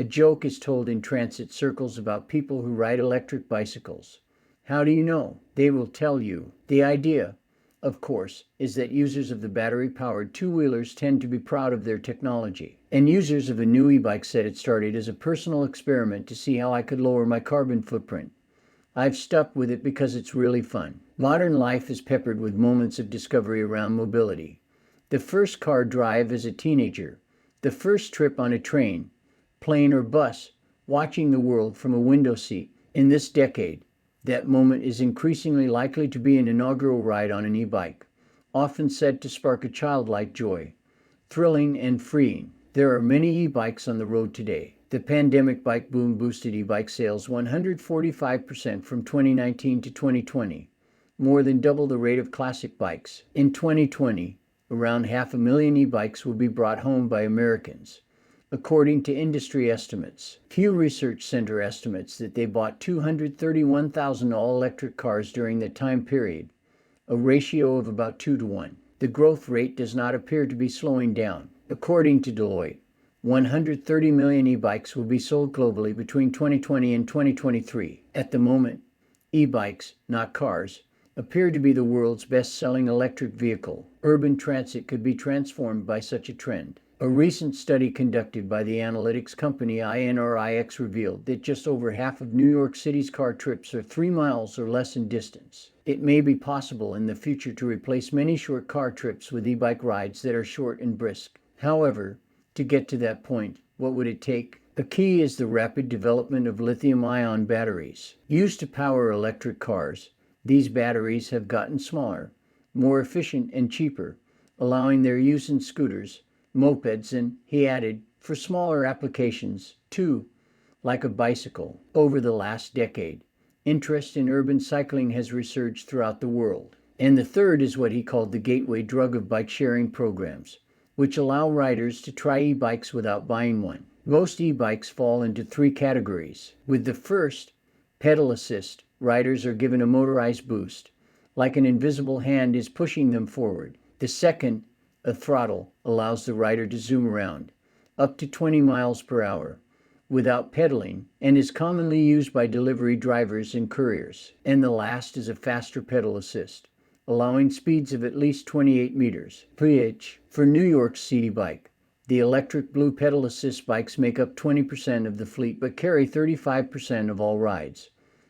A joke is told in transit circles about people who ride electric bicycles. How do you know? They will tell you. The idea, of course, is that users of the battery-powered two-wheelers tend to be proud of their technology. And users of a new e-bike said it started as a personal experiment to see how I could lower my carbon footprint. I've stuck with it because it's really fun. Modern life is peppered with moments of discovery around mobility. The first car drive as a teenager, the first trip on a train, plane, or bus, watching the world from a window seat. In this decade, that moment is increasingly likely to be an inaugural ride on an e-bike, often said to spark a childlike joy, thrilling and freeing. There are many e-bikes on the road today. The pandemic bike boom boosted e-bike sales 145% from 2019 to 2020, more than double the rate of classic bikes. In 2020, around 500,000 e-bikes will be brought home by Americans, according to industry estimates. Pew Research Center estimates that they bought 231,000 all-electric cars during the time period, a ratio of about 2 to 1. The growth rate does not appear to be slowing down. According to Deloitte, 130 million e-bikes will be sold globally between 2020 and 2023. At the moment, e-bikes, not cars, appear to be the world's best-selling electric vehicle. Urban transit could be transformed by such a trend. A recent study conducted by the analytics company INRIX revealed that just over half of New York City's car trips are 3 miles or less in distance. It may be possible in the future to replace many short car trips with e-bike rides that are short and brisk. However, to get to that point, what would it take? The key is the rapid development of lithium-ion batteries. Used to power electric cars, these batteries have gotten smaller, more efficient, and cheaper, allowing their use in scooters, mopeds, and, he added, for smaller applications, too, like a bicycle. Over the last decade, interest in urban cycling has resurged throughout the world. And the third is what he called the gateway drug of bike-sharing programs, which allow riders to try e-bikes without buying one. Most e-bikes fall into 3 categories. With the first, pedal assist, riders are given a motorized boost, like an invisible hand is pushing them forward. The second, a throttle, allows the rider to zoom around, up to 20 miles per hour, without pedaling, and is commonly used by delivery drivers and couriers. And the last is a faster pedal assist, allowing speeds of at least 28 meters mph. For New York's City Bike, the electric blue pedal assist bikes make up 20% of the fleet but carry 35% of all rides,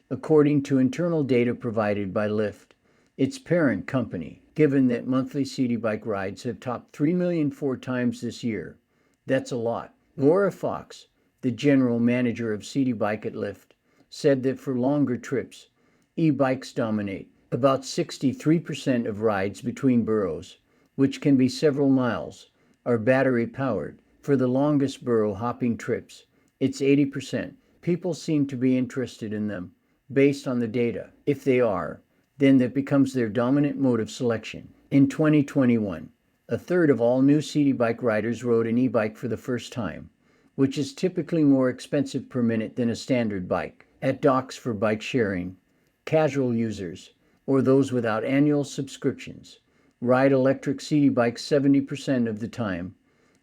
according to internal data provided by Lyft, its parent company. Given that monthly City Bike rides have topped 3 million 4 times this year, that's a lot. Laura Fox, the general manager of City Bike at Lyft, said that for longer trips, e-bikes dominate. About 63% of rides between boroughs, which can be several miles, are battery-powered. For the longest borough-hopping trips, it's 80%. People seem to be interested in them, based on the data. If they are, then that becomes their dominant mode of selection. In 2021, a third of all new City Bike riders rode an e-bike for the first time, which is typically more expensive per minute than a standard bike. At docks for bike sharing, casual users, or those without annual subscriptions, ride electric City Bikes 70% of the time,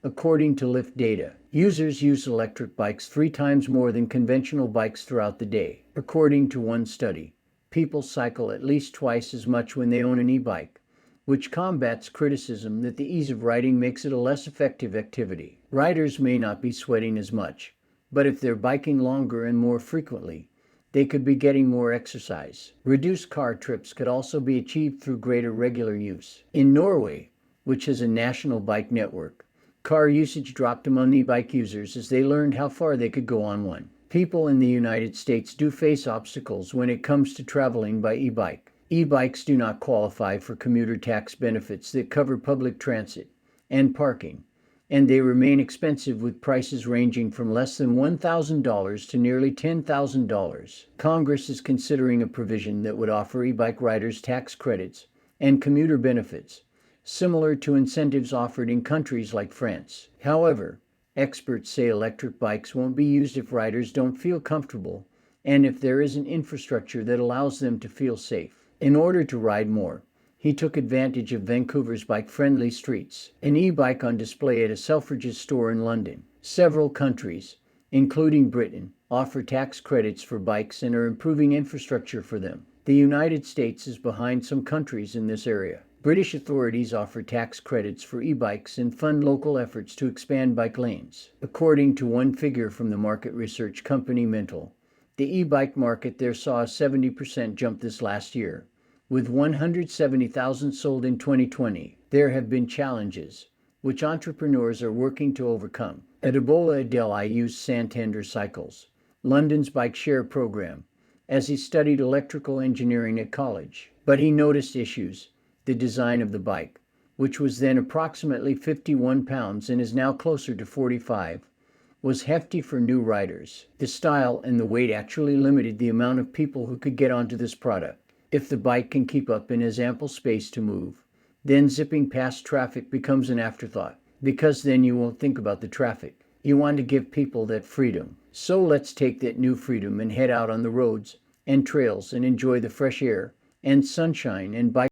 according to Lyft data. Users use electric bikes 3 times more than conventional bikes throughout the day. According to one study, people cycle at least twice as much when they own an e-bike, which combats criticism that the ease of riding makes it a less effective activity. Riders may not be sweating as much, but if they're biking longer and more frequently, they could be getting more exercise. Reduced car trips could also be achieved through greater regular use. In Norway, which has a national bike network, car usage dropped among e-bike users as they learned how far they could go on one. People in the United States do face obstacles when it comes to traveling by e-bike. E-bikes do not qualify for commuter tax benefits that cover public transit and parking, and they remain expensive with prices ranging from less than $1,000 to nearly $10,000. Congress is considering a provision that would offer e-bike riders tax credits and commuter benefits, similar to incentives offered in countries like France. However, experts say electric bikes won't be used if riders don't feel comfortable and if there isn't infrastructure that allows them to feel safe. In order to ride more, he took advantage of Vancouver's bike-friendly streets, an e-bike on display at a Selfridges store in London. Several countries, including Britain, offer tax credits for bikes and are improving infrastructure for them. The United States is behind some countries in this area. British authorities offer tax credits for e-bikes and fund local efforts to expand bike lanes. According to one figure from the market research company Mental, the e-bike market there saw a 70% jump this last year, with 170,000 sold in 2020. There have been challenges, which entrepreneurs are working to overcome. Adebola Adeli used Santander Cycles, London's bike share program, as he studied electrical engineering at college. But he noticed issues. The design of the bike, which was then approximately 51 pounds and is now closer to 45, was hefty for new riders. The style and the weight actually limited the amount of people who could get onto this product. If the bike can keep up and has ample space to move, then zipping past traffic becomes an afterthought, because then you won't think about the traffic. You want to give people that freedom. So let's take that new freedom and head out on the roads and trails and enjoy the fresh air and sunshine and bike